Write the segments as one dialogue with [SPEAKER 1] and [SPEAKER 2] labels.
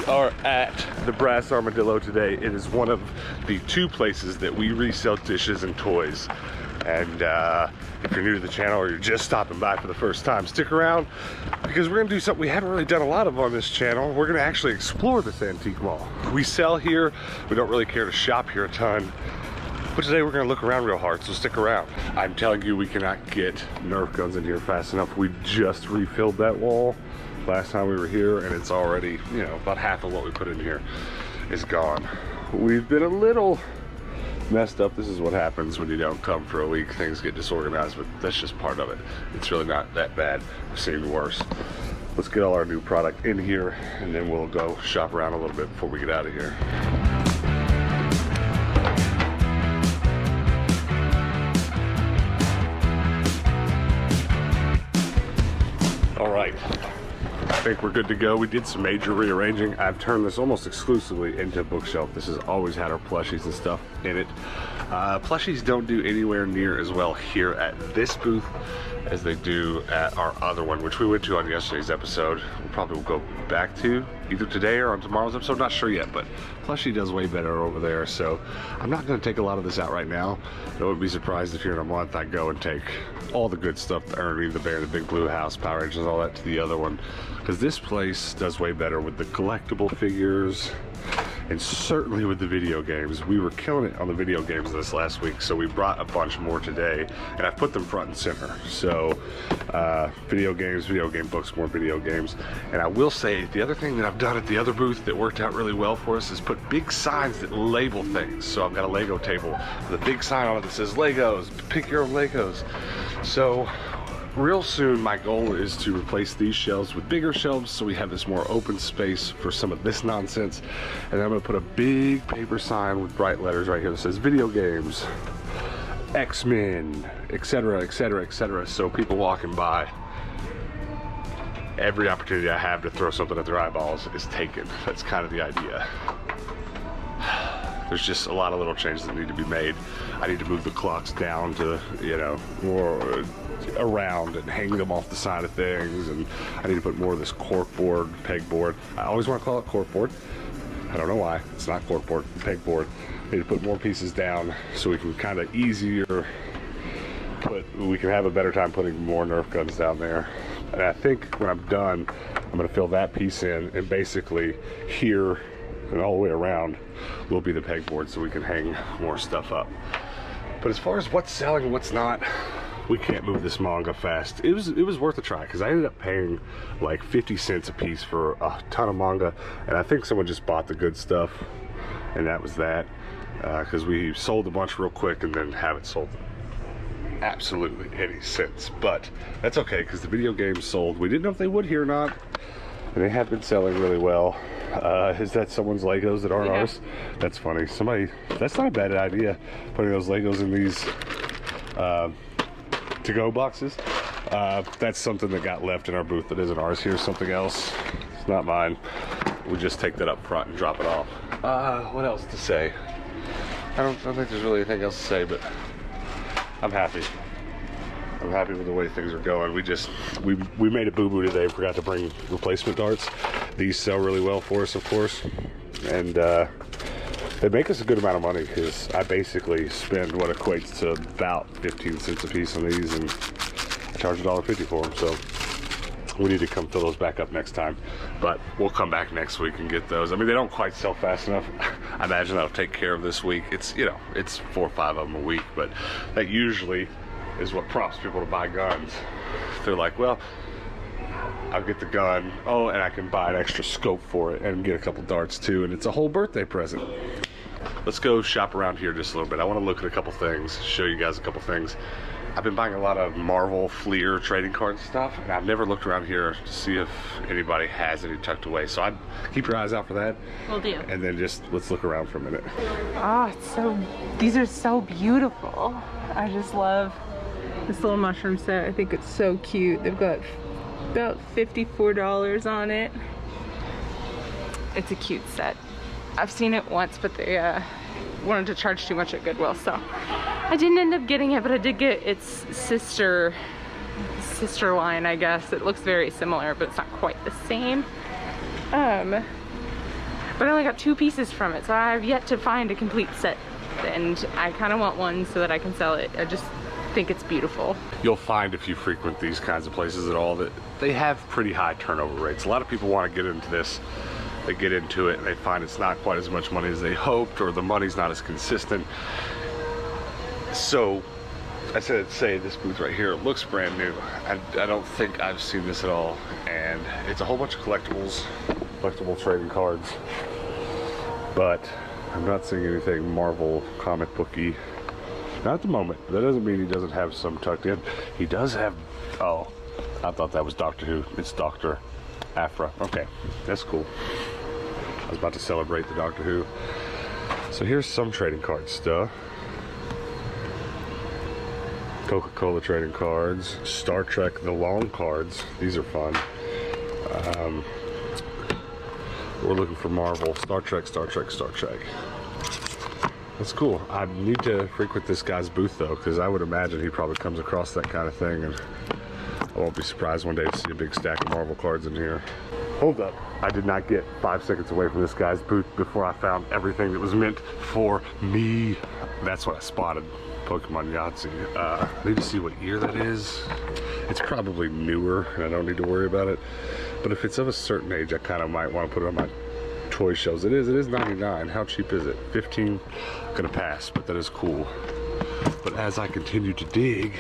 [SPEAKER 1] are at the Brass Armadillo today. It is one of the 2 places that we resell dishes and toys. And if you're new to the channel or you're just stopping by for the first time, stick around because we're gonna do something we haven't really done a lot of on this channel. We're gonna actually explore this antique mall. We sell here, we don't really care to shop here a ton, but today we're gonna look around real hard, so stick around. I'm telling you, we cannot get Nerf guns in here fast enough. We just refilled that wall last time we were here, and it's already, you know, about half of what we put in here is gone. We've been a little messed up. This is what happens when you don't come for a week. Things get disorganized, but that's just part of it. It's really not that bad. We've seen worse. Let's get all our new product in here, and then we'll go shop around a little bit before we get out of here. All right, I think we're good to go. We did some major rearranging. I've turned this almost exclusively into a bookshelf. This has always had our plushies and stuff in it. Plushies don't do anywhere near as well here at this booth as they do at our other one, which we went to on yesterday's episode. We'll probably go back to either today or on tomorrow's episode, not sure yet, but plushie does way better over there. So I'm not gonna take a lot of this out right now. I wouldn't be surprised if here in a month I go and take all the good stuff, the Ernie, the Bear, the Big Blue House, Power Rangers, all that to the other one, because this place does way better with the collectible figures and certainly with the video games. We were killing it on the video games this last week, so we brought a bunch more today, and I've put them front and center. So video games, video game books, more video games. And I will say, the other thing that I've done at the other booth that worked out really well for us is put big signs that label things. So I've got a Lego table with a big sign on it that says Legos, pick your own Legos. So real soon my goal is to replace these shelves with bigger shelves so we have this more open space for some of this nonsense. And then I'm gonna put a big paper sign with bright letters right here that says video games, X-Men, etc, etc, etc. So people walking by, every opportunity I have to throw something at their eyeballs is taken. That's kind of the idea. There's just a lot of little changes that need to be made. I need to move the clocks down to, you know, more around and hang them off the side of things, and I need to put more of this corkboard, pegboard. I always want to call it corkboard. I don't know why. It's not corkboard, pegboard. I need to put more pieces down so we can kind of easier we can have a better time putting more Nerf guns down there. And I think when I'm done, I'm going to fill that piece in, and basically here and all the way around will be the pegboard so we can hang more stuff up. But as far as what's selling and what's not, we can't move this manga fast. It was worth a try because I ended up paying like 50 cents a piece for a ton of manga, and I think someone just bought the good stuff, and that was that, because we sold a bunch real quick and then haven't sold absolutely any since. But that's okay because the video games sold. We didn't know if they would here or not, and they have been selling really well. Is that someone's Legos that aren't ours? That's funny. That's not a bad idea, putting those Legos in these to-go boxes. That's something that got left in our booth that isn't ours. Here's something else. It's not mine. We just take that up front and drop it off. What else to say? I don't think there's really anything else to say, but I'm happy. I'm happy with the way things are going. We made a boo-boo today. Forgot to bring replacement darts. These sell really well for us, of course, and they make us a good amount of money because I basically spend what equates to about 15 cents a piece on these, and I charge $1.50 for them. So we need to come fill those back up next time, but we'll come back next week and get those. I mean, they don't quite sell fast enough. I imagine that'll take care of this week. It's, you know, it's 4 or 5 of them a week, but that usually is what prompts people to buy guns. They're like, well, I'll get the gun, oh, and I can buy an extra scope for it and get a couple darts too, and it's a whole birthday present. Let's go shop around here just a little bit. I want to look at a couple things, show you guys a couple things. I've been buying a lot of Marvel Fleer trading card stuff, and I've never looked around here to see if anybody has any tucked away. So I'd keep your eyes out for that.
[SPEAKER 2] Will do.
[SPEAKER 1] And then just let's look around for a minute.
[SPEAKER 2] Oh, these are so beautiful. I just love this little mushroom set. I think it's so cute. They've got about $54 on it. It's a cute set. I've seen it once, but they wanted to charge too much at Goodwill, so I didn't end up getting it, but I did get its sister line, I guess. It looks very similar, but it's not quite the same. But I only got 2 pieces from it, so I've yet to find a complete set. And I kind of want one so that I can sell it. I just think it's beautiful.
[SPEAKER 1] You'll find if you frequent these kinds of places at all that they have pretty high turnover rates. A lot of people want to get into this. They get into it and they find it's not quite as much money as they hoped, or the money's not as consistent. So I said, say this booth right here, it looks brand new. I don't think I've seen this at all. And it's a whole bunch of collectibles, collectible trading cards. But I'm not seeing anything Marvel comic booky. Not at the moment. That doesn't mean he doesn't have some tucked in. He does have, oh, I thought that was Doctor Who. It's Dr. Aphra. Okay, that's cool. I was about to celebrate the Doctor Who. So here's some trading card stuff. Coca-Cola trading cards. Star Trek The Long cards. These are fun. We're looking for Marvel. Star Trek, Star Trek, Star Trek. That's cool. I need to frequent this guy's booth though, because I would imagine he probably comes across that kind of thing, and I won't be surprised one day to see a big stack of Marvel cards in here. Hold up. I did not get 5 seconds away from this guy's booth before I found everything that was meant for me. That's what I spotted. Pokemon Yahtzee. I need to see what year that is. It's probably newer and I don't need to worry about it. But if it's of a certain age, I kind of might want to put it on my toy shelves. It is 99. How cheap is it? 15. Gonna pass, but that is cool. But as I continue to dig,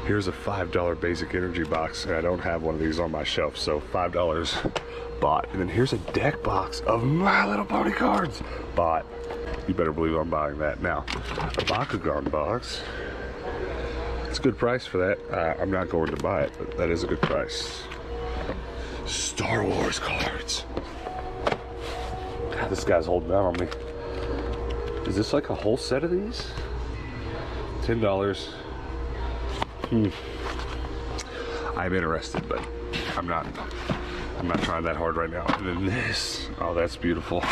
[SPEAKER 1] here's a $5 basic energy box, and I don't have one of these on my shelf, so $5 bought. And then here's a deck box of My Little Pony cards, bought. You better believe I'm buying that. Now, a Bakugan box. It's a good price for that. I'm not going to buy it, but that is a good price. Star Wars cards. God, this guy's holding out on me. Is this like a whole set of these? $10. I'm interested, but I'm not trying that hard right now. And then this, oh, that's beautiful.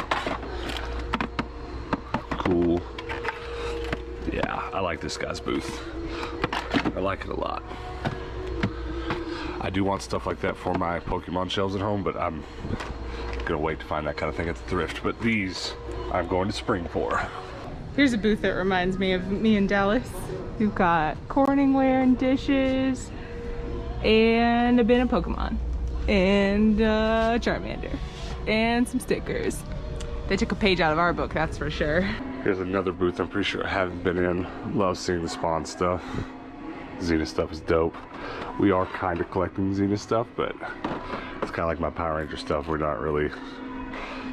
[SPEAKER 1] Cool. Yeah, I like this guy's booth. I like it a lot. I do want stuff like that for my Pokemon shelves at home, but I'm gonna wait to find that kind of thing at the thrift. But these, I'm going to spring for.
[SPEAKER 2] Here's a booth that reminds me of me in Dallas. We've got Corningware and dishes, and a bin of Pokemon, and Charmander, and some stickers. They took a page out of our book, that's for sure.
[SPEAKER 1] Here's another booth I'm pretty sure I haven't been in. Love seeing the Spawn stuff. Xena stuff is dope. We are kind of collecting Xena stuff, but it's kind of like my Power Ranger stuff. We're not really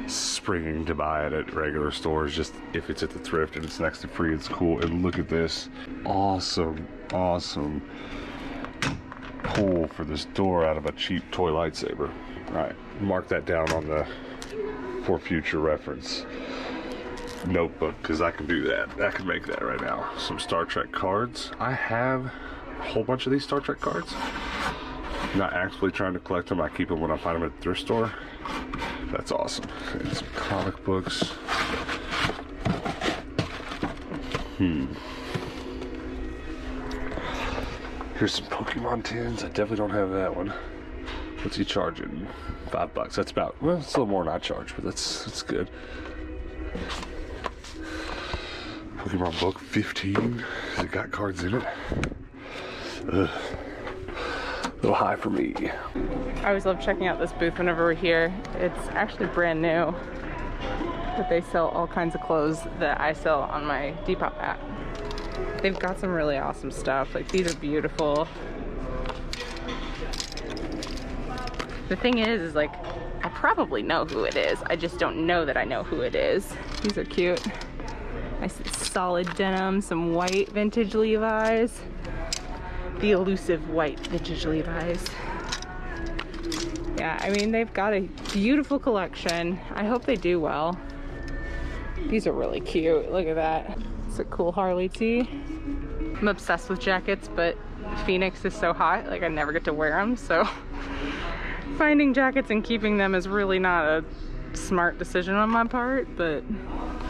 [SPEAKER 1] springing to buy it at regular stores. Just if it's at the thrift and it's next to free, it's cool. And look at this awesome pull for this door out of a cheap toy lightsaber. All right, mark that down on the for future reference notebook, because I can do that. I can make that right now. Some Star Trek cards. I have a whole bunch of these Star Trek cards. I'm not actually trying to collect them. I keep them when I find them at the thrift store. That's awesome. And some comic books. Here's some Pokemon tins. I definitely don't have that one. What's he charging? $5. That's about, well, it's a little more than I charge, but that's good. Pokemon book, 15. Has it got cards in it? Ugh. A little high for me.
[SPEAKER 2] I always love checking out this booth whenever we're here. It's actually brand new, but they sell all kinds of clothes that I sell on my Depop app. They've got some really awesome stuff. Like, these are beautiful. The thing is like, I probably know who it is. I just don't know that I know who it is. These are cute. Nice solid denim, some white vintage Levi's. The elusive white vintage Levi's. Yeah, I mean, they've got a beautiful collection. I hope they do well. These are really cute. Look at that. It's a cool Harley tee. I'm obsessed with jackets, but Phoenix is so hot, like I never get to wear them, so finding jackets and keeping them is really not a smart decision on my part, but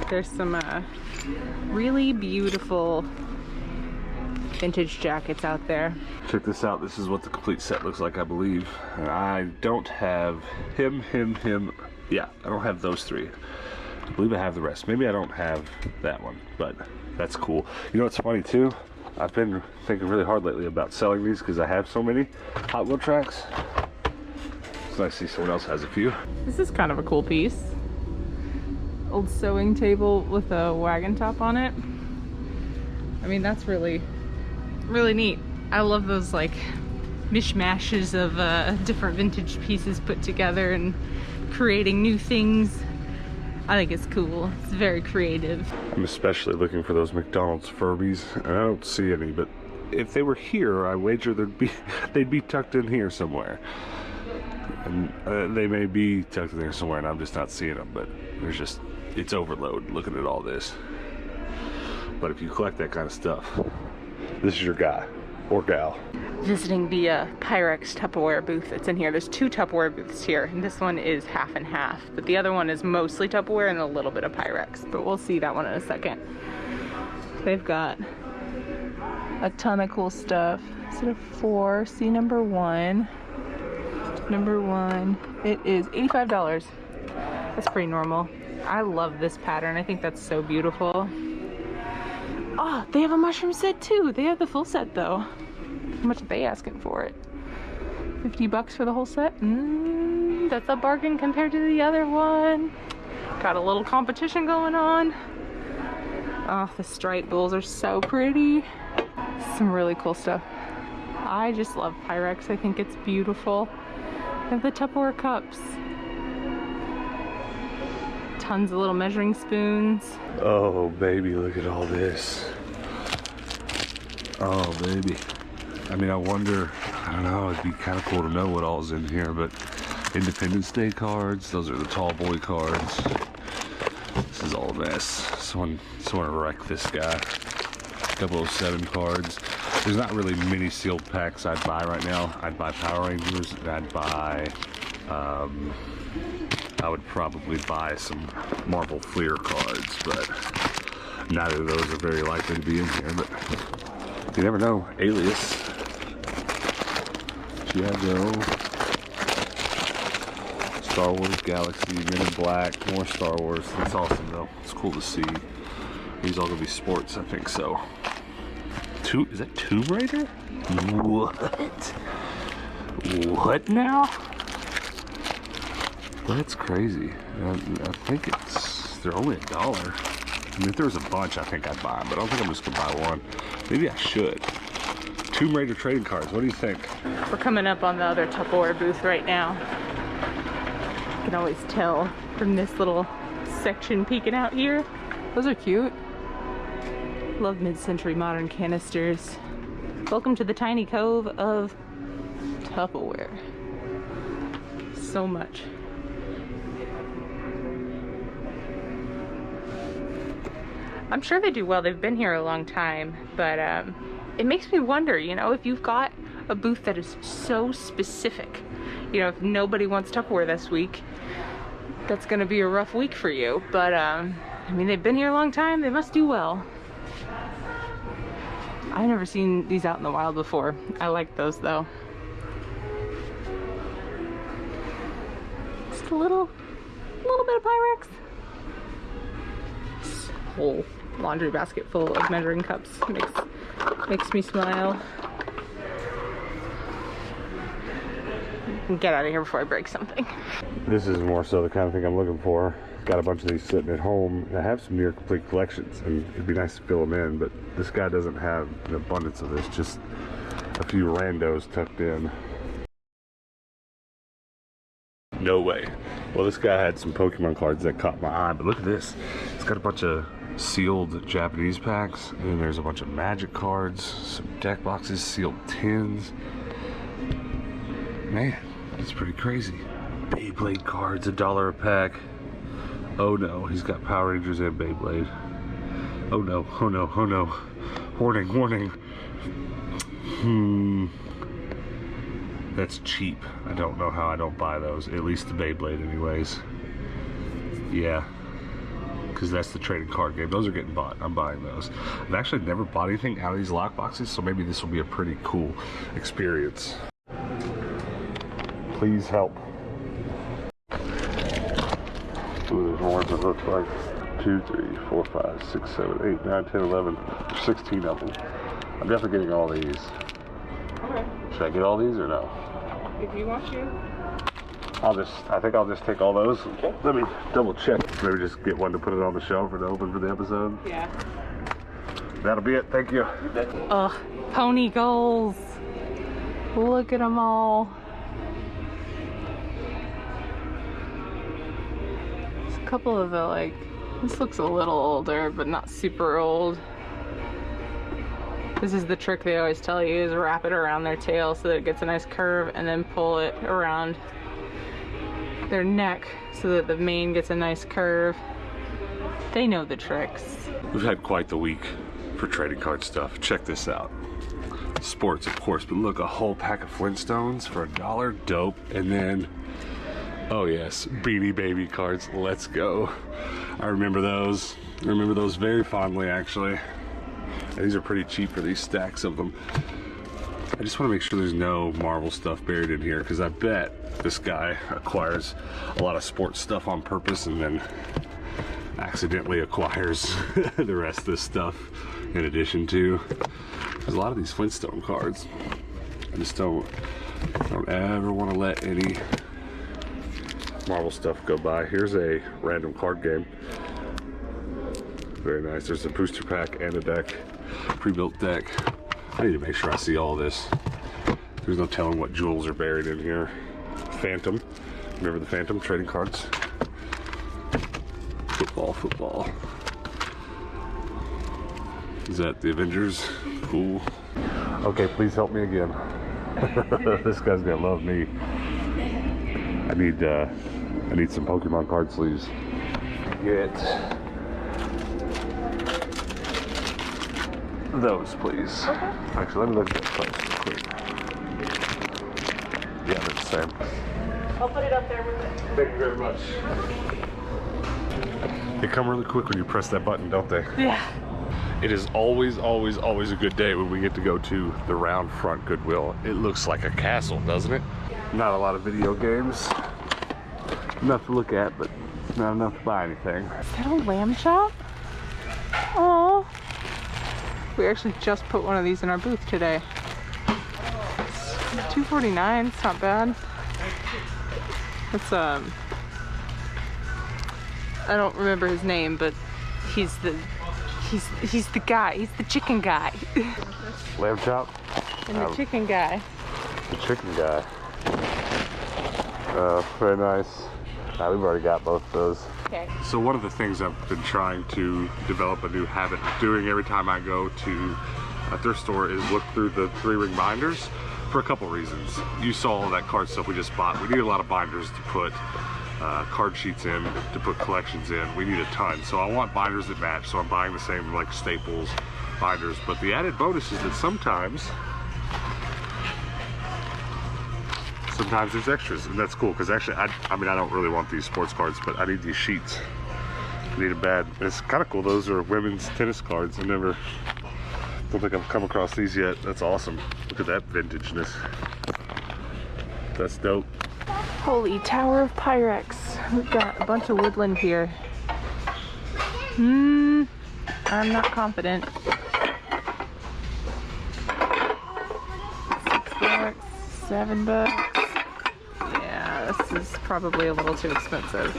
[SPEAKER 2] there's some really beautiful vintage jackets out there.
[SPEAKER 1] Check this out. This is what the complete set looks like, I believe. And I don't have him, Yeah, I don't have those 3. I believe I have the rest. Maybe I don't have that one, but that's cool. You know what's funny too? I've been thinking really hard lately about selling these because I have so many Hot Wheel tracks. It's nice to see someone else has a few.
[SPEAKER 2] This is kind of a cool piece. Old sewing table with a wagon top on it. I mean, that's really, really neat. I love those like mishmashes of different vintage pieces put together and creating new things. I think it's cool. It's very creative.
[SPEAKER 1] I'm especially looking for those McDonald's Furbies, and I don't see any, but if they were here, I wager they'd be tucked in here somewhere. And they may be tucked in there somewhere, and I'm just not seeing them, but it's overload looking at all this. But if you collect that kind of stuff, this is your guy or gal.
[SPEAKER 2] Visiting the Pyrex Tupperware booth that's in here. There's 2 Tupperware booths here, and this one is half and half, but the other one is mostly Tupperware and a little bit of Pyrex, but we'll see that one in a second. They've got a ton of cool stuff. Set of 4, see number 1. Number 1, it is $85. That's pretty normal. I love this pattern. I think that's so beautiful. Oh, they have a mushroom set too. They have the full set though. How much are they asking for it? 50 bucks for the whole set? That's a bargain compared to the other one. Got a little competition going on. Oh, the striped bulls are so pretty. Some really cool stuff. I just love Pyrex. I think it's beautiful. They have the Tupperware cups. Tons of little measuring spoons.
[SPEAKER 1] Oh baby, look at all this. Oh baby. I mean, I wonder, I don't know, it'd be kind of cool to know what all's in here, but Independence Day cards, those are the tall boy cards. This is all a mess. Someone wrecked this guy. 007 cards. There's not really many sealed packs I'd buy right now. I'd buy Power Rangers, and I'd buy, I would probably buy some Marvel Fleer cards, but neither of those are very likely to be in here, but you never know. Alias. G.I. Joe. Star Wars Galaxy, Men in Black, more Star Wars. That's awesome though. It's cool to see. These all gonna be sports, I think so. Is that Tomb Raider? What? What now? That's crazy. I think they're only $1. I mean, if there was a bunch, I think I'd buy them, but I don't think I'm just gonna buy one. Maybe I should. Tomb Raider trading cards, what do you think?
[SPEAKER 2] We're coming up on the other Tupperware booth right now. You can always tell from this little section peeking out here. Those are cute. Love mid-century modern canisters. Welcome to the tiny cove of Tupperware. So much. I'm sure they do well. They've been here a long time, but it makes me wonder, you know, if you've got a booth that is so specific, you know, if nobody wants Tupperware this week, that's gonna be a rough week for you. But I mean, they've been here a long time. They must do well. I've never seen these out in the wild before. I like those though. Just a little bit of Pyrex. This whole laundry basket full of measuring cups makes me smile. Get out of here before I break something.
[SPEAKER 1] This is more so the kind of thing I'm looking for. Got a bunch of these sitting at home. I have some near complete collections, and it'd be nice to fill them in, but this guy doesn't have an abundance of this, just a few randos tucked in. No way. Well, this guy had some Pokemon cards that caught my eye, but look at this. It's got a bunch of sealed Japanese packs, and there's a bunch of Magic cards, some deck boxes, sealed tins. Man, it's pretty crazy. Beyblade cards, $1 a pack. Oh no, he's got Power Rangers and Beyblade. Oh no, oh no, oh no. Warning, warning. That's cheap. I don't know how I don't buy those. At least the Beyblade anyways. Yeah. Because that's the trading card game. Those are getting bought. I'm buying those. I've actually never bought anything out of these lock boxes, so maybe this will be a pretty cool experience. Please help. Ooh, there's more than it looks like. 2, 3, 4, 5, 6, 7, 8, 9, 10, 11. There's 16 of them. I'm definitely getting all these.
[SPEAKER 2] Okay.
[SPEAKER 1] Should I get all these or no?
[SPEAKER 2] If you want to.
[SPEAKER 1] I think I'll just take all those. Okay. Let me double check. Maybe just get one to put it on the shelf or to open for the episode.
[SPEAKER 2] Yeah.
[SPEAKER 1] That'll be it. Thank you.
[SPEAKER 2] Ugh, pony goals. Look at them all. There's a couple of the this looks a little older, but not super old. This is the trick they always tell you, is wrap it around their tail so that it gets a nice curve and then pull it around their neck so that the mane gets a nice curve. They know the tricks.
[SPEAKER 1] We've had quite the week for trading card stuff. Check this out. Sports, of course, but look, a whole pack of Flintstones for $1. Dope. And then, oh yes, Beanie Baby cards. Let's go. I remember those. I remember those very fondly, actually. And these are pretty cheap for these stacks of them. I just want to make sure there's no Marvel stuff buried in here, because I bet this guy acquires a lot of sports stuff on purpose and then accidentally acquires the rest of this stuff in addition to. There's a lot of these Flintstone cards. I just don't ever want to let any Marvel stuff go by. Here's a random card game. Very nice. There's a booster pack and a deck, pre-built deck. I need to make sure I see all this. There's no telling what jewels are buried in here. Phantom. Remember the Phantom trading cards? Football. Is that the Avengers? Cool. Okay, please help me again. This guy's gonna love me. I need some Pokemon card sleeves. Get those, please. Okay. Actually, let me look at that price real quick. Yeah, they're the same.
[SPEAKER 2] I'll put it up there with it.
[SPEAKER 1] Thank you very much. They come really quick when you press that button, don't they?
[SPEAKER 2] Yeah.
[SPEAKER 1] It is always a good day when we get to go to the round front Goodwill. It looks like a castle, doesn't it? Not a lot of video games. Enough to look at, but not enough to buy anything.
[SPEAKER 2] Is that a lamb chop? Oh. We actually just put one of these in our booth today. It's $2.49. It's not bad. It's I don't remember his name, but he's the guy. He's the chicken guy.
[SPEAKER 1] Lamb chop?
[SPEAKER 2] And the chicken guy.
[SPEAKER 1] The chicken guy. Very nice. We've already got both of those.
[SPEAKER 2] Okay.
[SPEAKER 1] So one of the things I've been trying to develop a new habit of doing every time I go to a thrift store is look through the 3-ring binders for a couple reasons. You saw all that card stuff we just bought. We need a lot of binders to put card sheets in, to put collections in. We need a ton. So I want binders that match. So I'm buying the same like Staples binders. But the added bonus is that sometimes there's extras, and that's cool, because actually I mean I don't really want these sports cards, but I need these sheets. I need it bad. And it's kind of cool. Those are women's tennis cards. I don't think I've come across these yet. That's awesome. Look at that vintageness. That's dope.
[SPEAKER 2] Holy Tower of Pyrex. We've got a bunch of woodland here. I'm not confident. $6, $7. Yeah, this is probably a little too expensive.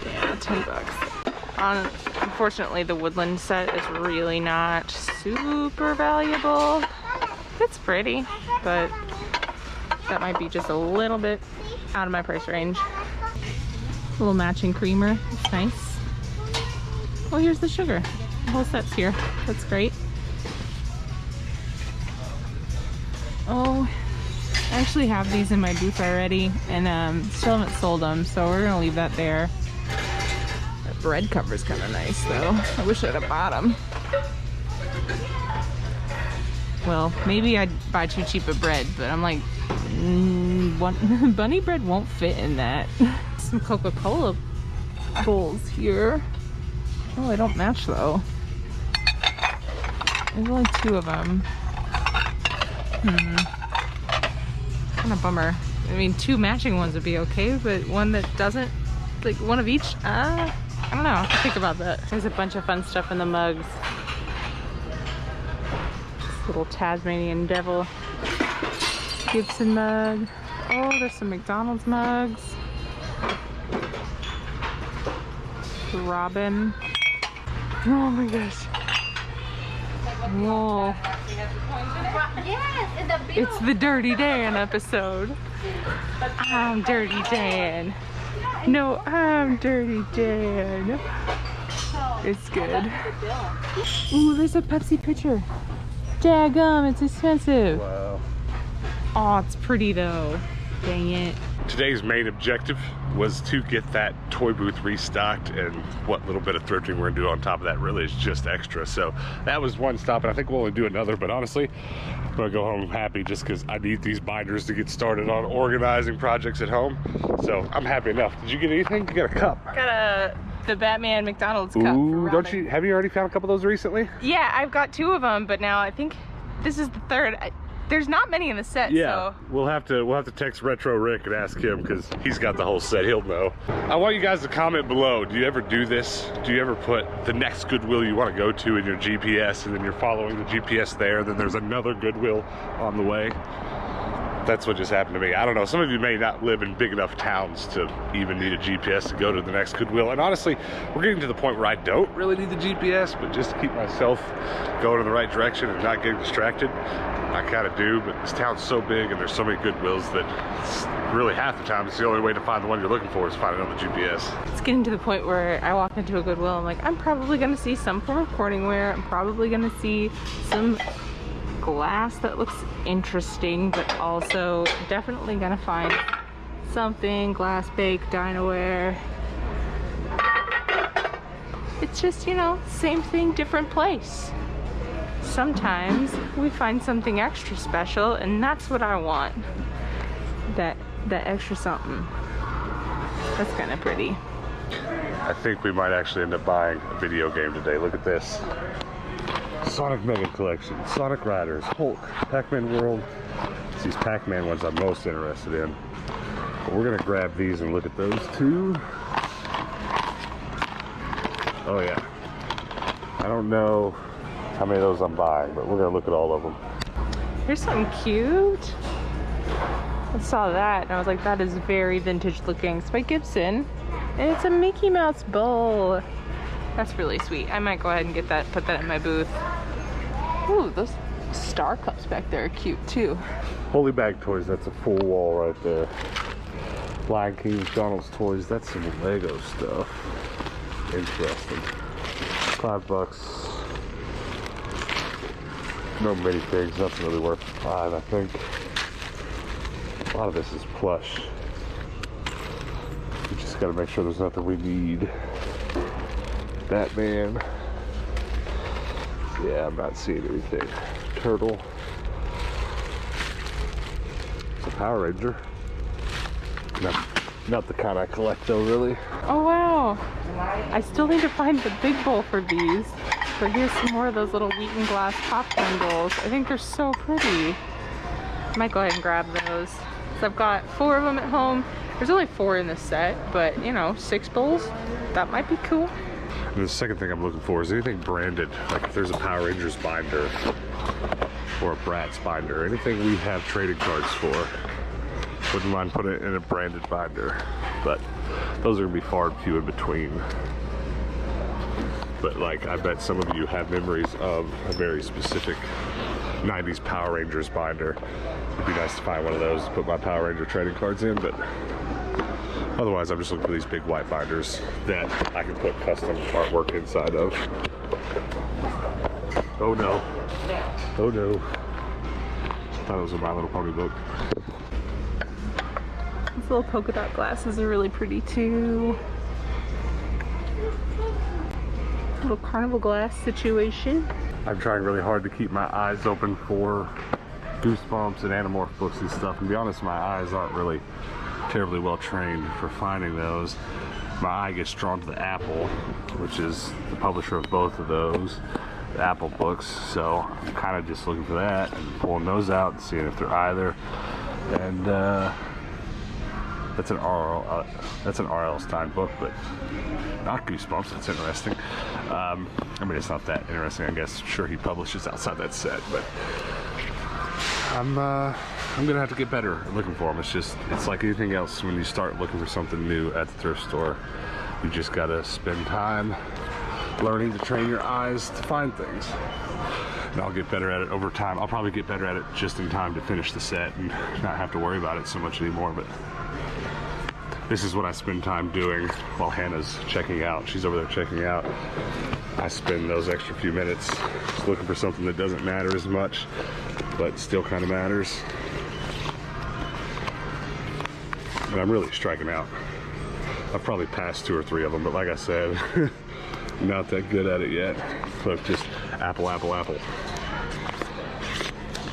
[SPEAKER 2] Yeah, $10. Unfortunately, the woodland set is really not super valuable. It's pretty, but that might be just a little bit out of my price range. A little matching creamer. It's nice. Oh, here's the sugar. The whole set's here. That's great. Oh, I actually have these in my booth already, and still haven't sold them, so we're gonna leave that there. That bread cover's kind of nice, though. I wish I'd have bought them. Well, maybe I'd buy too cheap of bread, but I'm like, bunny bread won't fit in that. Some Coca-Cola bowls here. Oh, they don't match though. There's only 2 of them. Kind of bummer. I mean, 2 matching ones would be okay, but one that doesn't like one of each. I don't know. I have to think about that. There's a bunch of fun stuff in the mugs. This little Tasmanian devil Gibson mug. Oh, there's some McDonald's mugs. Robin. Oh my gosh. Whoa. It's the Dirty Dan episode. I'm Dirty Dan. No, I'm Dirty Dan. It's good. Ooh, there's a Pepsi pitcher. Daggum, it's expensive.
[SPEAKER 1] Wow.
[SPEAKER 2] Oh, it's pretty though. Dang it.
[SPEAKER 1] Today's main objective was to get that toy booth restocked, and what little bit of thrifting we're gonna do on top of that really is just extra. So that was one stop, and I think we'll only do another, but honestly, I'm gonna go home happy just because I need these binders to get started on organizing projects at home. So I'm happy enough. Did you get anything? You got a cup.
[SPEAKER 2] Got the Batman McDonald's cup.
[SPEAKER 1] Ooh, don't you, have you already found a couple of those recently?
[SPEAKER 2] Yeah, I've got 2 of them, but now I think this is the 3rd. There's not many in the set,
[SPEAKER 1] yeah,
[SPEAKER 2] so.
[SPEAKER 1] we'll have to text Retro Rick and ask him because he's got the whole set. He'll know. I want you guys to comment below. Do you ever do this? Do you ever put the next Goodwill you want to go to in your GPS, and then you're following the GPS there, and then there's another Goodwill on the way? That's what just happened to me. I don't know, some of you may not live in big enough towns to even need a GPS to go to the next Goodwill. And honestly, we're getting to the point where I don't really need the GPS, but just to keep myself going in the right direction and not getting distracted, I kind of do. But this town's so big and there's so many Goodwills that really half the time it's the only way to find the one you're looking for is find it on the GPS.
[SPEAKER 2] It's getting to the point where I walk into a Goodwill, I'm like, I'm probably gonna see some form of Corningware. I'm probably gonna see some glass that looks interesting, but also definitely gonna find something glass baked dinoware. It's just, you know, same thing, different place. Sometimes we find something extra special, and that's what I want. That extra something. That's kind of pretty.
[SPEAKER 1] I think we might actually end up buying a video game today. Look at this. Sonic Mega Collection, Sonic Riders, Hulk, Pac-Man World. It's these Pac-Man ones I'm most interested in. But we're gonna grab these and look at those too. Oh yeah. I don't know how many of those I'm buying, but we're gonna look at all of them.
[SPEAKER 2] Here's something cute. I saw that and I was like, that is very vintage looking. It's by Gibson. And it's a Mickey Mouse bowl. That's really sweet. I might go ahead and get that, put that in my booth. Ooh, those star cups back there are cute too.
[SPEAKER 1] Holy Bag Toys, that's a full wall right there. Lion King, McDonald's toys, that's some Lego stuff. Interesting. $5. No minifigs, nothing really worth $5, I think. A lot of this is plush. We just gotta make sure there's nothing we need. Batman. Yeah, I'm not seeing anything. Turtle. It's a Power Ranger. Not the kind I collect though, really.
[SPEAKER 2] Oh wow. I still need to find the big bowl for these. But here's some more of those little Wheaton glass popcorn bowls. I think they're so pretty. I might go ahead and grab those. So I've got 4 of them at home. There's only 4 in this set, but you know, 6 bowls, that might be cool.
[SPEAKER 1] And the second thing I'm looking for is anything branded. Like if there's a Power Rangers binder or a Bratz binder, anything we have trading cards for. Wouldn't mind putting it in a branded binder, but those are gonna be far and few in between. But like, I bet some of you have memories of a very specific 90s Power Rangers binder. It'd be nice to find one of those to put my Power Ranger trading cards in, but otherwise I'm just looking for these big white binders that I can put custom artwork inside of. Oh no. Oh no. I thought it was a My Little Pony book.
[SPEAKER 2] These little polka dot glasses are really pretty too. Little carnival glass situation.
[SPEAKER 1] I'm trying really hard to keep my eyes open for Goosebumps and Animorph books and stuff. And to be honest, my eyes aren't really terribly well trained for finding those. My eye gets drawn to the Apple, which is the publisher of both of those, the Apple books. So I'm kind of just looking for that and pulling those out and seeing if they're either. And That's an R.L. Stein book, but not Goosebumps. It's interesting. I mean, it's not that interesting, I guess. Sure, he publishes outside that set, but I'm gonna have to get better at looking for them. It's like anything else. When you start looking for something new at the thrift store, you just gotta spend time learning to train your eyes to find things. And I'll get better at it over time. I'll probably get better at it just in time to finish the set and not have to worry about it so much anymore. But this is what I spend time doing while Hannah's checking out. She's over there checking out. I spend those extra few minutes just looking for something that doesn't matter as much, but still kind of matters. And I'm really striking out. I've probably passed 2 or 3 of them, but like I said, not that good at it yet. Look, just apple, apple, apple.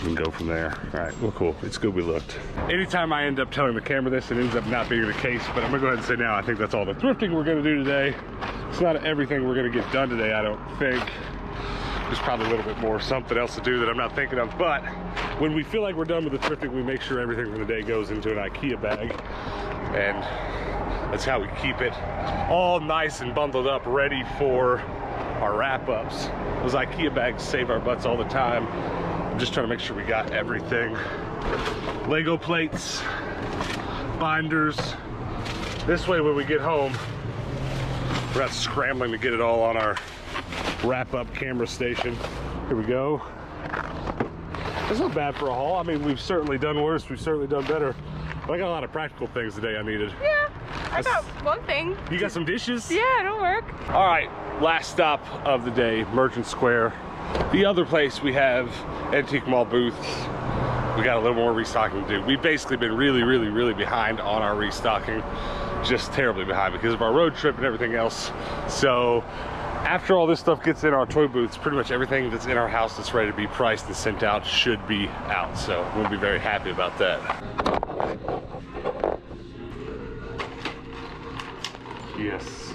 [SPEAKER 1] And go from there. All right, well, cool. It's good we looked. Anytime I end up telling the camera this, it ends up not being the case, but I'm gonna go ahead and say now, I think that's all the thrifting we're gonna do today. It's not everything we're gonna get done today, I don't think. There's probably a little bit more something else to do that I'm not thinking of, but when we feel like we're done with the thrifting, we make sure everything from the day goes into an IKEA bag, and that's how we keep it all nice and bundled up, ready for our wrap-ups. Those IKEA bags save our butts all the time. I'm just trying to make sure we got everything. Lego plates, binders. This way when we get home, we're not scrambling to get it all on our wrap-up camera station. Here we go. It's not bad for a haul. I mean, we've certainly done worse, we've certainly done better. But I got a lot of practical things today I needed.
[SPEAKER 2] Yeah, I got one thing.
[SPEAKER 1] You got some dishes?
[SPEAKER 2] Yeah, it'll work.
[SPEAKER 1] All right, last stop of the day, Merchant Square. The other place we have antique mall booths. We got a little more restocking to do. We've basically been really behind on our restocking. Just terribly behind because of our road trip and everything else. So after all this stuff gets in our toy booths, pretty much everything that's in our house that's ready to be priced and sent out should be out. So we'll be very happy about that. Yes.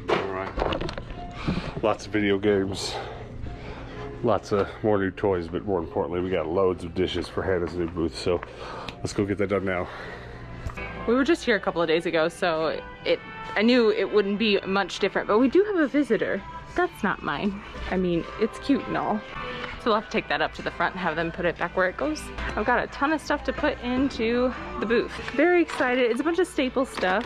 [SPEAKER 1] All right. Lots of video games. Lots of more new toys, but more importantly, we got loads of dishes for Hannah's new booth. So let's go get that done now.
[SPEAKER 2] We were just here a couple of days ago, so I knew it wouldn't be much different, but we do have a visitor. That's not mine. I mean, it's cute and all. So we'll have to take that up to the front and have them put it back where it goes. I've got a ton of stuff to put into the booth. Very excited. It's a bunch of staple stuff.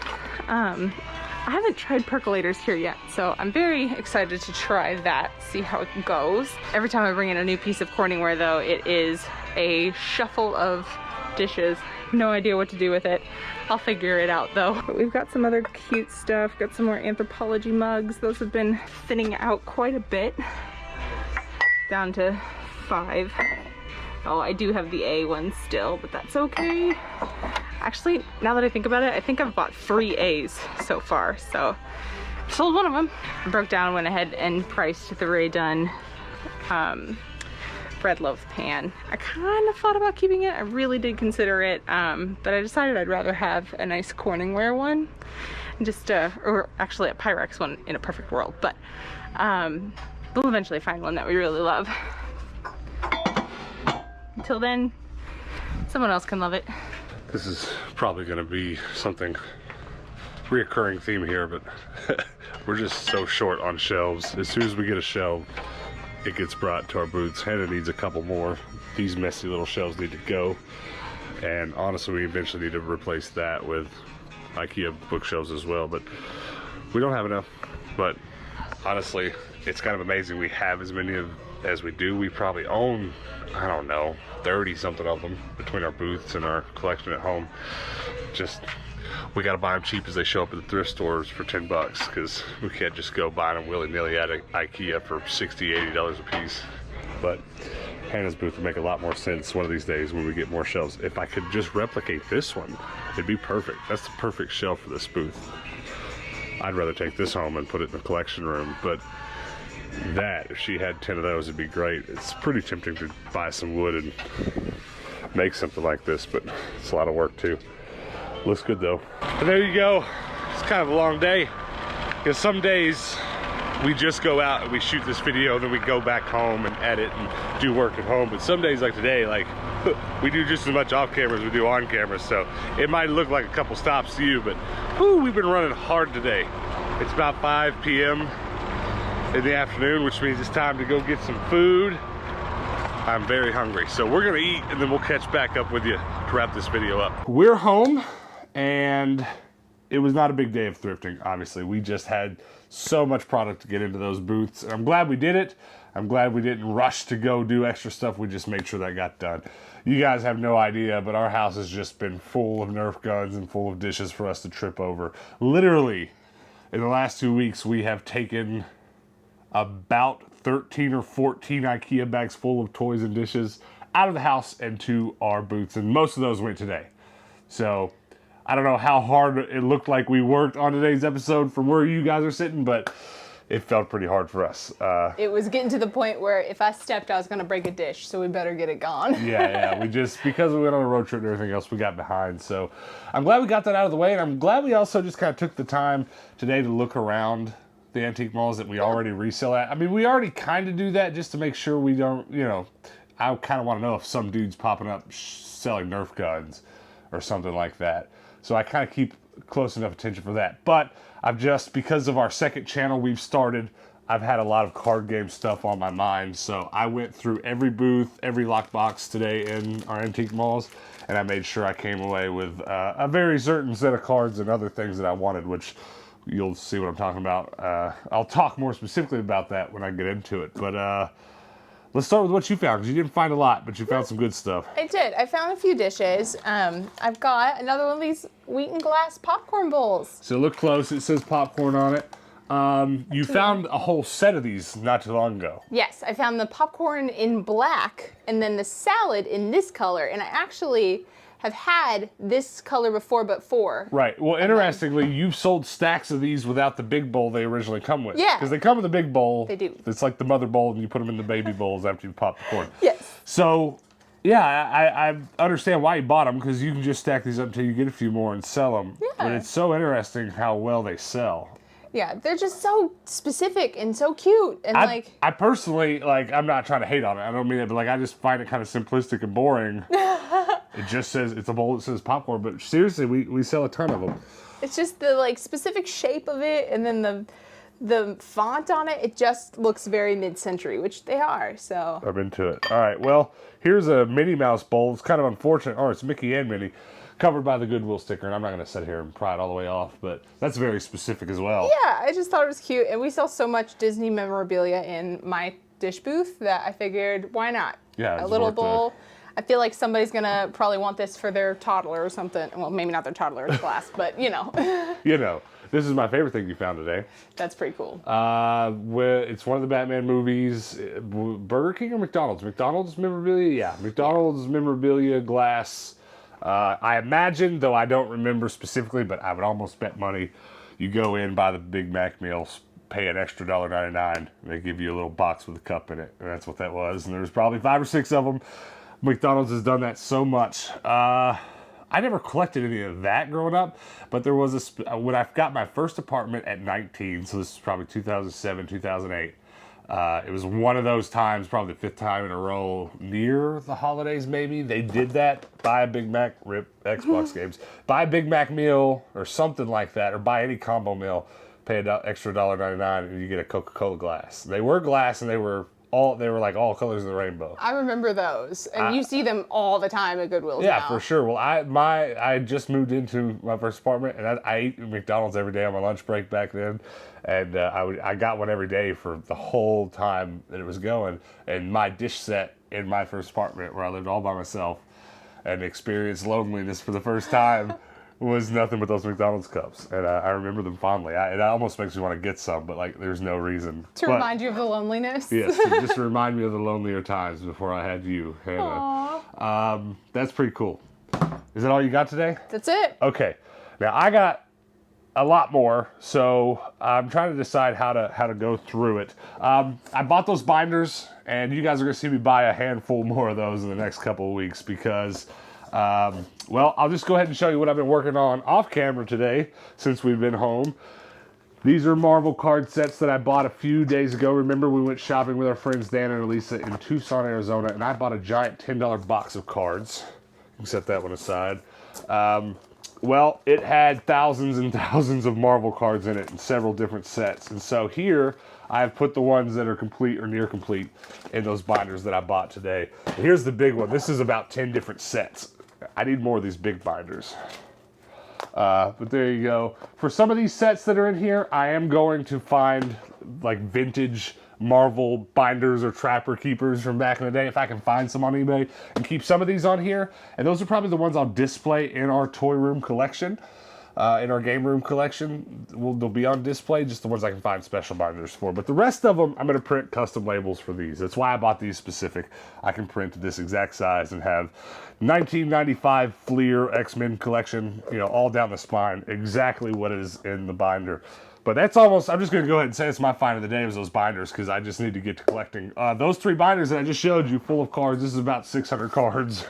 [SPEAKER 2] I haven't tried percolators here yet, so I'm very excited to try that, see how it goes. Every time I bring in a new piece of Corningware though, it is a shuffle of dishes. No idea what to do with it. I'll figure it out though. But we've got some other cute stuff. Got some more Anthropology mugs. Those have been thinning out quite a bit. Down to 5. Oh, I do have the A one still, but that's okay. Actually, now that I think about it, I think I've bought 3 A's so far, so sold one of them. I broke down, went ahead and priced the Ray Dunn bread loaf pan. I kind of thought about keeping it. I really did consider it, but I decided I'd rather have a nice Corningware one, just or actually a Pyrex one in a perfect world, but we'll eventually find one that we really love. Until then, someone else can love it.
[SPEAKER 1] This is probably going to be something reoccurring theme here, but we're just so short on shelves. As soon as we get a shelf, it gets brought to our booths. Hannah needs a couple more. These messy little shelves need to go, and honestly, we eventually need to replace that with IKEA bookshelves as well, but we don't have enough. But honestly, it's kind of amazing we have as many as we do. We probably own, I don't know, 30 something of them between our booths and our collection at home. Just, we gotta buy them cheap as they show up at the thrift stores for 10 bucks, because we can't just go buy them willy-nilly at IKEA for $60, $80 a piece. But Hannah's booth would make a lot more sense one of these days when we get more shelves. If I could just replicate this one, it'd be perfect. That's the perfect shelf for this booth. I'd rather take this home and put it in the collection room, but that, if she had 10 of those, it'd be great. It's pretty tempting to buy some wood and make something like this, but it's a lot of work too. Looks good though. But there you go. It's kind of a long day, because some days we just go out and we shoot this video, and then we go back home and edit and do work at home. But some days like today, like we do just as much off camera as we do on camera. So it might look like a couple stops to you, but whew, we've been running hard today. It's about 5 p.m. in the afternoon, which means it's time to go get some food. I'm very hungry, so we're gonna eat and then we'll catch back up with you to wrap this video up. We're home, and it was not a big day of thrifting, obviously. We just had so much product to get into those booths, and I'm glad we did it. I'm glad we didn't rush to go do extra stuff. We just made sure that got done. You guys have no idea, but our house has just been full of Nerf guns and full of dishes for us to trip over. Literally, in the last 2 weeks, we have taken about 13 or 14 IKEA bags full of toys and dishes out of the house and to our booths, and most of those went today. So I don't know how hard it looked like we worked on today's episode from where you guys are sitting, but it felt pretty hard for us.
[SPEAKER 2] It was getting to the point where if I stepped, I was going to break a dish, so we better get it gone.
[SPEAKER 1] Yeah, we just, because we went on a road trip and everything else, we got behind. So I'm glad we got that out of the way, and I'm glad we also just kind of took the time today to look around the antique malls that we already resell at. I mean, we already kind of do that just to make sure we don't, you know, I kind of want to know if some dude's popping up selling Nerf guns or something like that. So I kind of keep close enough attention for that. But I've just, because of our second channel we've started, I've had a lot of card game stuff on my mind. So I went through every booth, every lockbox today in our antique malls, and I made sure I came away with a very certain set of cards and other things that I wanted, which you'll see what I'm talking about. I'll talk more specifically about that when I get into it. But let's start with what you found, because you didn't find a lot, but you found some good stuff.
[SPEAKER 2] I did. I found a few dishes. I've got another one of these Wheaton glass popcorn bowls.
[SPEAKER 1] So look close. It says popcorn on it. You found a whole set of these not too long ago.
[SPEAKER 2] Yes, I found the popcorn in black and then the salad in this color. And I actually have had this color before, but four.
[SPEAKER 1] Right. Well, interestingly, you've sold stacks of these without the big bowl they originally come with.
[SPEAKER 2] Yeah.
[SPEAKER 1] Because they come with a big bowl.
[SPEAKER 2] They do.
[SPEAKER 1] It's like the mother bowl, and you put them in the baby bowls after you pop the corn.
[SPEAKER 2] Yes.
[SPEAKER 1] So, yeah, I understand why you bought them, because you can just stack these up until you get a few more and sell them.
[SPEAKER 2] Yeah.
[SPEAKER 1] But it's so interesting how well they sell.
[SPEAKER 2] Yeah, they're just so specific and so cute. And
[SPEAKER 1] I personally, like, I'm not trying to hate on it. I don't mean it, but like, I just find it kind of simplistic and boring. It just says, it's a bowl that says popcorn, but seriously, we sell a ton of them.
[SPEAKER 2] It's just the like specific shape of it, and then the font on it, it just looks very mid-century, which they are, so.
[SPEAKER 1] I'm into it. All right, well, here's a Minnie Mouse bowl. It's kind of unfortunate. Oh, it's Mickey and Minnie, covered by the Goodwill sticker, and I'm not going to sit here and pry it all the way off, but that's very specific as well.
[SPEAKER 2] Yeah, I just thought it was cute, and we sell so much Disney memorabilia in my dish booth that I figured, why not?
[SPEAKER 1] Yeah,
[SPEAKER 2] a little bowl. I feel like somebody's gonna probably want this for their toddler or something. Well, maybe not their toddler class, but you know.
[SPEAKER 1] You know, this is my favorite thing you found today.
[SPEAKER 2] That's pretty cool.
[SPEAKER 1] It's one of the Batman movies. Burger King or McDonald's? McDonald's memorabilia? Yeah, McDonald's memorabilia glass. I imagine, though I don't remember specifically, but I would almost bet money you go in, buy the Big Mac meals, pay an extra $1.99, and they give you a little box with a cup in it. And that's what that was. And there's probably 5 or 6 of them. McDonald's has done that so much. I never collected any of that growing up, but there was when I got my first apartment at 19, so this is probably 2007, 2008. It was one of those times, probably the 5th time in a row, near the holidays maybe, they did that. Buy a Big Mac, rip Xbox games, buy a Big Mac meal or something like that, or buy any combo meal, pay an extra $1.99, and you get a Coca-Cola glass. They were glass, and they were like all colors of the rainbow.
[SPEAKER 2] I remember those, and you see them all the time at Goodwill.
[SPEAKER 1] Yeah,
[SPEAKER 2] now.
[SPEAKER 1] for sure. Well, I just moved into my first apartment, and I ate McDonald's every day on my lunch break back then, and I got one every day for the whole time that it was going. And my dish set in my first apartment, where I lived all by myself and experienced loneliness for the first time, was nothing but those McDonald's cups, and I remember them fondly. It almost makes me want to get some, but like, there's no reason.
[SPEAKER 2] To remind you of the loneliness?
[SPEAKER 1] Yes, just to remind me of the lonelier times before I had you, Hannah. That's pretty cool. Is that all you got today?
[SPEAKER 2] That's it.
[SPEAKER 1] Okay. Now, I got a lot more, so I'm trying to decide how to go through it. I bought those binders, and you guys are going to see me buy a handful more of those in the next couple of weeks, because well, I'll just go ahead and show you what I've been working on off camera today since we've been home. These are Marvel card sets that I bought a few days ago. Remember, we went shopping with our friends Dan and Elisa in Tucson, Arizona, and I bought a giant $10 box of cards. You can set that one aside. Well, it had thousands and thousands of Marvel cards in it in several different sets. And so here, I've put the ones that are complete or near complete in those binders that I bought today. And here's the big one. This is about 10 different sets. I need more of these big binders. But there you go. For some of these sets that are in here, I am going to find like vintage Marvel binders or trapper keepers from back in the day if I can find some on eBay, and keep some of these on here. And those are probably the ones I'll display in our toy room collection. In our game room collection, they'll be on display, just the ones I can find special binders for. But the rest of them, I'm going to print custom labels for these. That's why I bought these specific. I can print this exact size and have 1995 Fleer X-Men collection, you know, all down the spine, exactly what is in the binder. But that's almost, I'm just going to go ahead and say it's my find of the day was those binders, because I just need to get to collecting. Those 3 binders that I just showed you, full of cards, this is about 600 cards.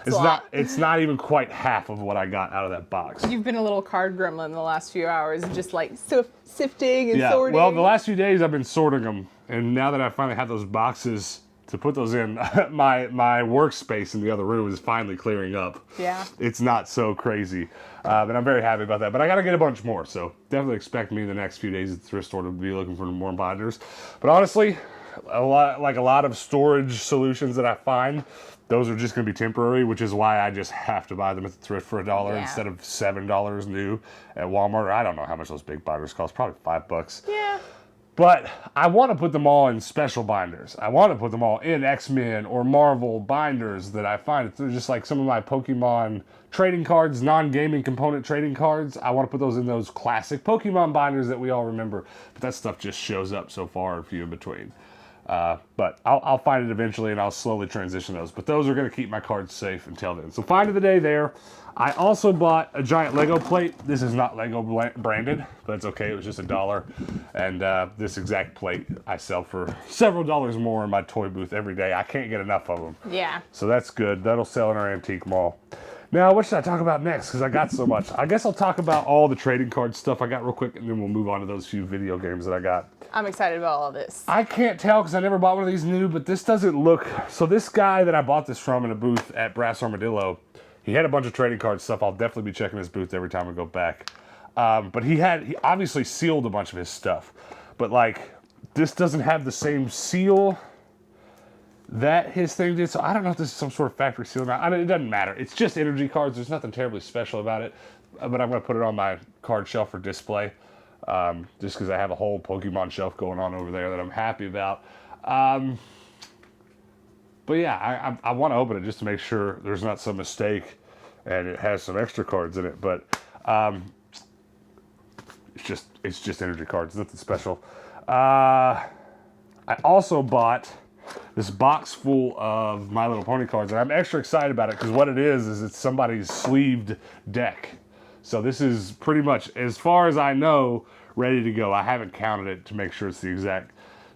[SPEAKER 1] It's not even quite half of what I got out of that box.
[SPEAKER 2] You've been a little card gremlin the last few hours, just like sifting and sorting.
[SPEAKER 1] Well, the last few days I've been sorting them, and now that I finally have those boxes to put those in, my workspace in the other room is finally clearing up.
[SPEAKER 2] Yeah.
[SPEAKER 1] It's not so crazy, and I'm very happy about that. But I got to get a bunch more, so definitely expect me in the next few days at the thrift store to be looking for more binders. But honestly, a lot of storage solutions that I find, those are just going to be temporary, which is why I just have to buy them at the thrift for $1 instead of $7 new at Walmart. I don't know how much those big binders cost, probably $5.
[SPEAKER 2] Yeah.
[SPEAKER 1] But I want to put them all in special binders. I want to put them all in X-Men or Marvel binders that I find. They're just like some of my Pokemon trading cards, non-gaming component trading cards. I want to put those in those classic Pokemon binders that we all remember. But that stuff just shows up so far and few in between. But I'll find it eventually, and I'll slowly transition those. But those are going to keep my cards safe until then. So find of the day there. I also bought a giant Lego plate. This is not Lego branded, but it's okay. It was just $1. And this exact plate I sell for several dollars more in my toy booth every day. I can't get enough of them.
[SPEAKER 2] Yeah.
[SPEAKER 1] So that's good. That'll sell in our antique mall. Now, what should I talk about next? Because I got so much. I guess I'll talk about all the trading card stuff I got real quick, and then we'll move on to those few video games that I got.
[SPEAKER 2] I'm excited about all this.
[SPEAKER 1] I can't tell because I never bought one of these new, but this doesn't look... So this guy that I bought this from in a booth at Brass Armadillo, he had a bunch of trading card stuff. I'll definitely be checking his booth every time I go back. But he obviously sealed a bunch of his stuff. But like, this doesn't have the same seal that his thing did. So I don't know if this is some sort of factory seal or not. It doesn't matter. It's just energy cards. There's nothing terribly special about it. But I'm going to put it on my card shelf for display. Just because I have a whole Pokemon shelf going on over there that I'm happy about. But yeah, I want to open it just to make sure there's not some mistake and it has some extra cards in it. But it's just energy cards, nothing special. I also bought this box full of My Little Pony cards, and I'm extra excited about it because what it is it's somebody's sleeved deck. So this is pretty much, as far as I know, ready to go. I haven't counted it to make sure it's the exact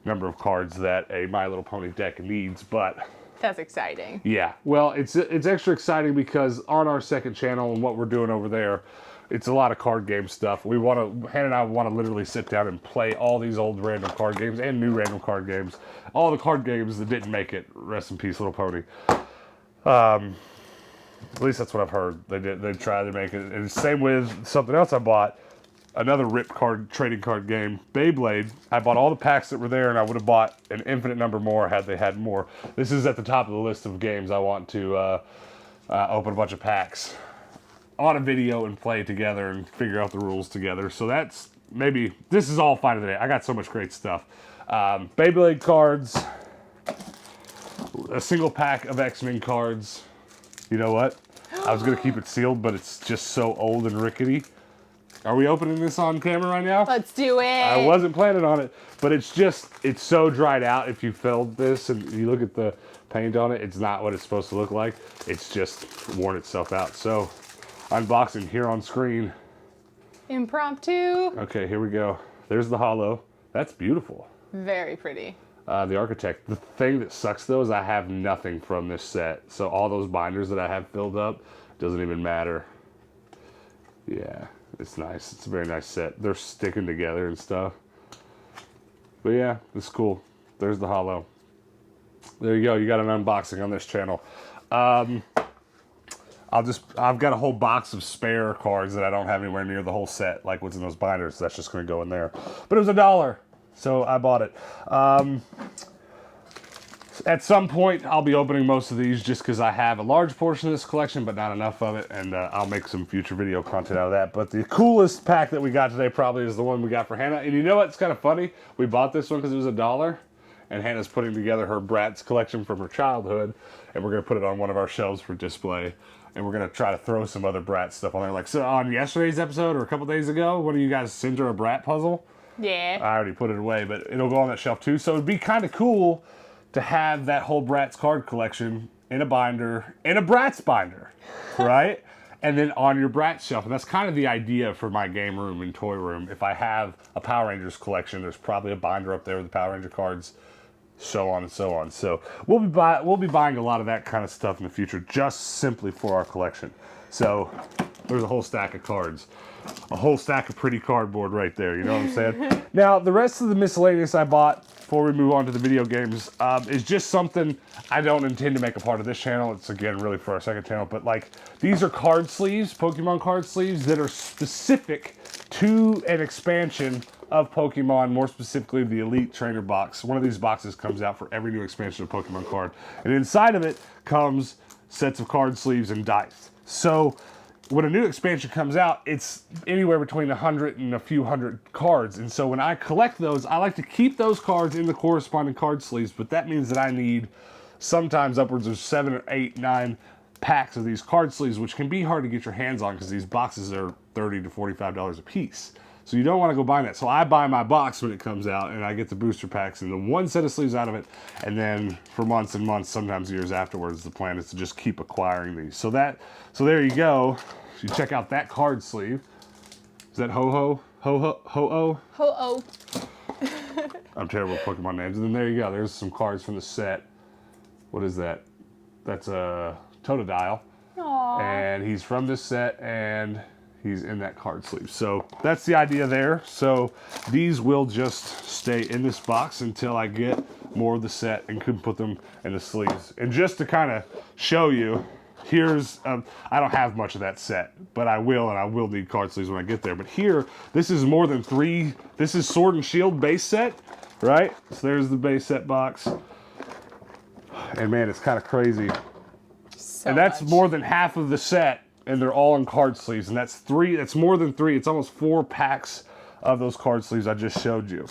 [SPEAKER 1] number of cards that a My Little Pony deck needs, but...
[SPEAKER 2] That's exciting.
[SPEAKER 1] Yeah, well, it's extra exciting because on our second channel and what we're doing over there, it's a lot of card game stuff. Hannah and I want to literally sit down and play all these old random card games and new random card games. All the card games that didn't make it. Rest in peace, Little Pony. At least that's what I've heard. They tried to make it. And same with something else I bought. Another rip card trading card game, Beyblade. I bought all the packs that were there, and I would have bought an infinite number more had they had more. This is at the top of the list of games I want to open a bunch of packs on a video and play together and figure out the rules together. So that's maybe, this is all fine today. I got so much great stuff. Beyblade cards, a single pack of X-Men cards. You know what? I was going to keep it sealed, but it's just so old and rickety. Are we opening this on camera right now?
[SPEAKER 2] Let's do it.
[SPEAKER 1] I wasn't planning on it, but it's so dried out. If you filled this and you look at the paint on it, it's not what it's supposed to look like. It's just worn itself out. So, unboxing here on screen.
[SPEAKER 2] Impromptu.
[SPEAKER 1] Okay, here we go. There's the holo. That's beautiful.
[SPEAKER 2] Very pretty.
[SPEAKER 1] The Architect. The thing that sucks though is I have nothing from this set. So all those binders that I have filled up doesn't even matter. Yeah. It's nice. It's a very nice set. They're sticking together and stuff. But yeah, it's cool. There's the holo. There you go. You got an unboxing on this channel. I've got a whole box of spare cards that I don't have anywhere near the whole set, like what's in those binders. That's just going to go in there. But it was $1, so I bought it. At some point, I'll be opening most of these just because I have a large portion of this collection, but not enough of it, and I'll make some future video content out of that. But the coolest pack that we got today probably is the one we got for Hannah. And you know what's kind of funny? We bought this one because it was $1, and Hannah's putting together her Bratz collection from her childhood, and we're going to put it on one of our shelves for display. And we're going to try to throw some other Bratz stuff on there. Like, so on yesterday's episode or a couple days ago, one of you guys sent her a Brat puzzle.
[SPEAKER 2] Yeah.
[SPEAKER 1] I already put it away, but it'll go on that shelf too. So it'd be kind of cool to have that whole Bratz card collection in a binder, in a Bratz binder, right? And then on your Bratz shelf. And that's kind of the idea for my game room and toy room. If I have a Power Rangers collection, there's probably a binder up there with the Power Ranger cards, so on and so on. So we'll be buying a lot of that kind of stuff in the future, just simply for our collection. So there's a whole stack of cards. A whole stack of pretty cardboard right there, you know what I'm saying? Now, the rest of the miscellaneous I bought, before we move on to the video games, is just something I don't intend to make a part of this channel. It's, again, really for our second channel. But, like, these are card sleeves, Pokemon card sleeves, that are specific to an expansion of Pokemon, more specifically the Elite Trainer box. One of these boxes comes out for every new expansion of Pokemon card. And inside of it comes sets of card sleeves and dice. So when a new expansion comes out, it's anywhere between 100 and a few hundred cards. And so when I collect those, I like to keep those cards in the corresponding card sleeves, but that means that I need sometimes upwards of 7 or 8, 9 packs of these card sleeves, which can be hard to get your hands on because these boxes are $30 to $45 a piece. So you don't want to go buy that. So I buy my box when it comes out, and I get the booster packs and the one set of sleeves out of it. And then for months and months, sometimes years afterwards, the plan is to just keep acquiring these. So there you go. You check out that card sleeve. Is that Ho-Oh? Ho-Oh?
[SPEAKER 2] Ho-Oh.
[SPEAKER 1] I'm terrible with Pokemon names. And then there you go. There's some cards from the set. What is that? That's a Totodile.
[SPEAKER 2] Aww.
[SPEAKER 1] And he's from this set, and he's in that card sleeve. So that's the idea there. So these will just stay in this box until I get more of the set and can put them in the sleeves. And just to kind of show you, here's, I don't have much of that set, but I will, and I will need card sleeves when I get there. But here, this is more than 3, this is Sword and Shield base set, right? So there's the base set box. And man, it's kind of crazy.
[SPEAKER 2] So
[SPEAKER 1] and that's
[SPEAKER 2] much.
[SPEAKER 1] more than half of the set, and they're all in card sleeves. And that's more than 3, it's almost 4 packs of those card sleeves I just showed you.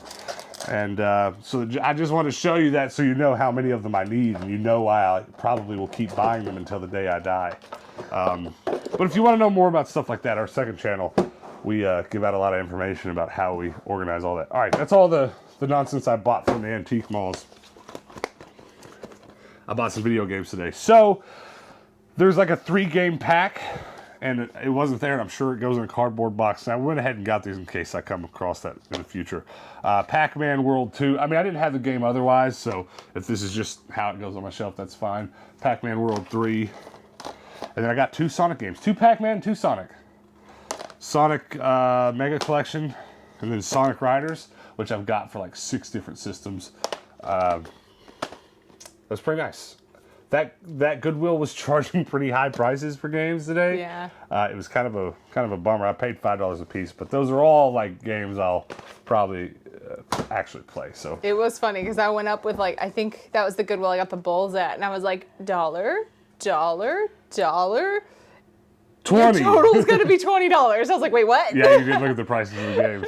[SPEAKER 1] And so I just want to show you that so you know how many of them I need, and you know why I probably will keep buying them until the day I die. But if you want to know more about stuff like that, our second channel, we give out a lot of information about how we organize all that. All right, that's all the nonsense I bought from the antique malls. I bought some video games today. So there's like a 3-game pack, and it wasn't there, and I'm sure it goes in a cardboard box. And I went ahead and got these in case I come across that in the future. Pac-Man World 2. I mean, I didn't have the game otherwise, so if this is just how it goes on my shelf, that's fine. Pac-Man World 3. And then I got 2 Sonic games. 2 Pac-Man, 2 Sonic. Sonic Mega Collection, and then Sonic Riders, which I've got for like 6 different systems. That's pretty nice. That Goodwill was charging pretty high prices for games today.
[SPEAKER 2] Yeah.
[SPEAKER 1] It was kind of a bummer. I paid $5 a piece, but those are all like games I'll probably actually play. So
[SPEAKER 2] It was funny because I went up with like, I think that was the Goodwill I got the bowls at, and I was like, $1, $1, $1.
[SPEAKER 1] 20.
[SPEAKER 2] Your total's gonna be $20. I was like, wait, what?
[SPEAKER 1] Yeah, you did look at the prices of the games.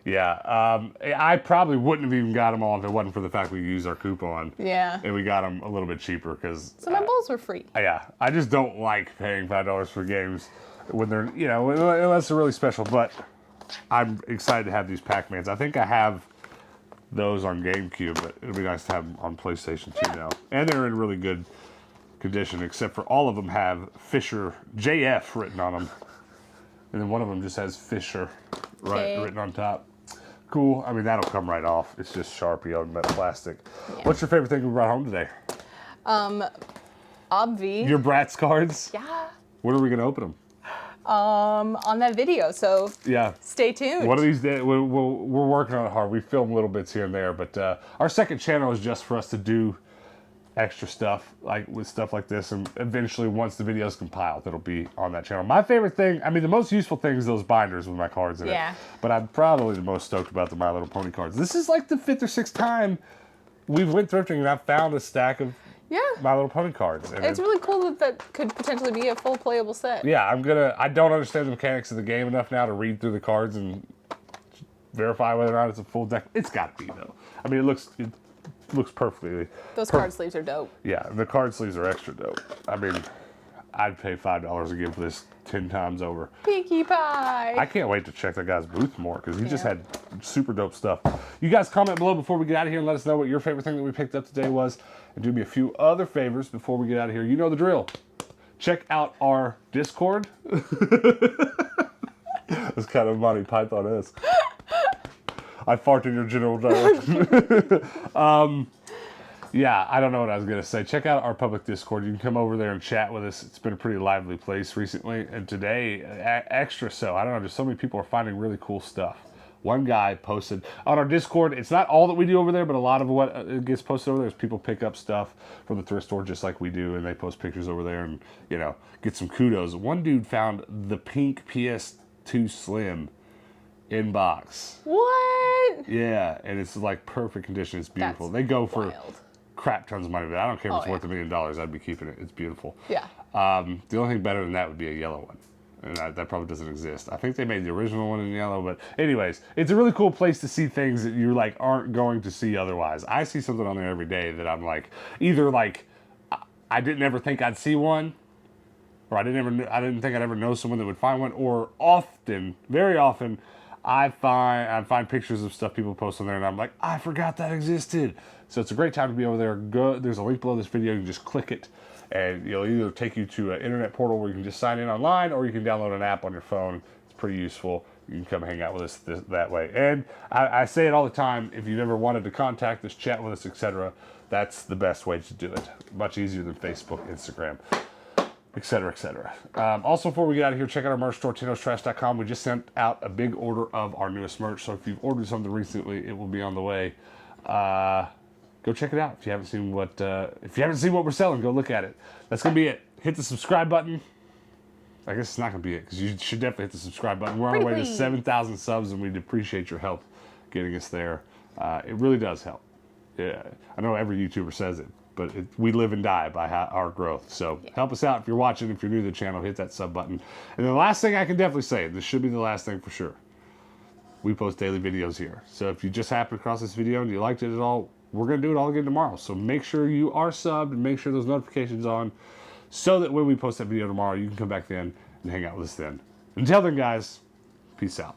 [SPEAKER 1] Yeah, I probably wouldn't have even got them all if it wasn't for the fact we used our coupon.
[SPEAKER 2] Yeah.
[SPEAKER 1] And we got them a little bit cheaper because.
[SPEAKER 2] So my bowls were free.
[SPEAKER 1] Yeah, I just don't like paying $5 for games when they're, you know, unless they're really special. But I'm excited to have these Pac-Mans. I think I have those on GameCube, but it'll be nice to have them on PlayStation 2 now. And they're in really good condition, except for all of them have Fisher JF written on them. And then one of them just has Fisher written on top. Cool. I mean, that'll come right off. It's just Sharpie on that plastic. Yeah. What's your favorite thing we brought home today?
[SPEAKER 2] Obvi.
[SPEAKER 1] Your Bratz cards?
[SPEAKER 2] Yeah.
[SPEAKER 1] When are we going to open them?
[SPEAKER 2] on that video. So
[SPEAKER 1] Yeah.
[SPEAKER 2] stay tuned.
[SPEAKER 1] One of these days, we're working on it hard. We film little bits here and there, but our second channel is just for us to do extra stuff, like with stuff like this, and eventually once the video's compiled, it'll be on that channel. My favorite thing, I mean, the most useful thing is those binders with my cards in it. But I'm probably the most stoked about the My Little Pony cards. This is like the 5th or 6th time we've went thrifting and I've found a stack of My Little Pony cards. And
[SPEAKER 2] it's really cool that could potentially be a full playable set.
[SPEAKER 1] Yeah, I don't understand the mechanics of the game enough now to read through the cards and verify whether or not it's a full deck. It's got to be, though. I mean, it looks perfectly.
[SPEAKER 2] Those card sleeves are dope.
[SPEAKER 1] Yeah, the card sleeves are extra dope. I mean, I'd pay $5 again for this 10 times over.
[SPEAKER 2] Pinkie Pie.
[SPEAKER 1] I can't wait to check that guy's booth more because he just had super dope stuff. You guys comment below before we get out of here and let us know what your favorite thing that we picked up today was. And do me a few other favors before we get out of here. You know the drill. Check out our Discord. It's kind of Monty Python-esque. I fart in your general direction. Yeah, I don't know what I was going to say. Check out our public Discord. You can come over there and chat with us. It's been a pretty lively place recently. And today, extra so. I don't know, just so many people are finding really cool stuff. One guy posted on our Discord. It's not all that we do over there, but a lot of what gets posted over there is people pick up stuff from the thrift store just like we do. And they post pictures over there and, you know, get some kudos. One dude found the pink PS2 Slim in box.
[SPEAKER 2] What?
[SPEAKER 1] Yeah, and it's like perfect condition. It's beautiful.
[SPEAKER 2] That's
[SPEAKER 1] they go for
[SPEAKER 2] wild.
[SPEAKER 1] Crap tons of money, but I don't care if it's worth $1 million. I'd be keeping it. It's beautiful.
[SPEAKER 2] Yeah.
[SPEAKER 1] The only thing better than that would be a yellow one, and that probably doesn't exist. I think they made the original one in yellow, but anyways, it's a really cool place to see things that you like aren't going to see otherwise. I see something on there every day that I'm like, either like I didn't ever think I'd see one, or I didn't think I'd ever know someone that would find one, or often, very often, I find pictures of stuff people post on there, and I'm like, I forgot that existed. So it's a great time to be over there. Go, there's a link below this video. You can just click it, and it'll either take you to an internet portal where you can just sign in online, or you can download an app on your phone. It's pretty useful. You can come hang out with us that way. And I say it all the time. If you've ever wanted to contact us, chat with us, etc., that's the best way to do it. Much easier than Facebook, Instagram, etc., etc. Also, before we get out of here, check out our merch store, Tino'sTrash.com. We just sent out a big order of our newest merch, so if you've ordered something recently, it will be on the way. Go check it out. If you haven't seen what we're selling, go look at it. That's gonna be it. Hit the subscribe button. I guess it's not gonna be it because you should definitely hit the subscribe button. We're on our way to 7,000 subs, and we'd appreciate your help getting us there. It really does help. Yeah, I know every YouTuber says it, but we live and die by our growth. So help us out if you're watching. If you're new to the channel, hit that sub button. And the last thing I can definitely say, this should be the last thing for sure. We post daily videos here. So if you just happened across this video and you liked it at all, we're going to do it all again tomorrow. So make sure you are subbed and make sure those notifications on so that when we post that video tomorrow, you can come back then and hang out with us then. Until then, guys, peace out.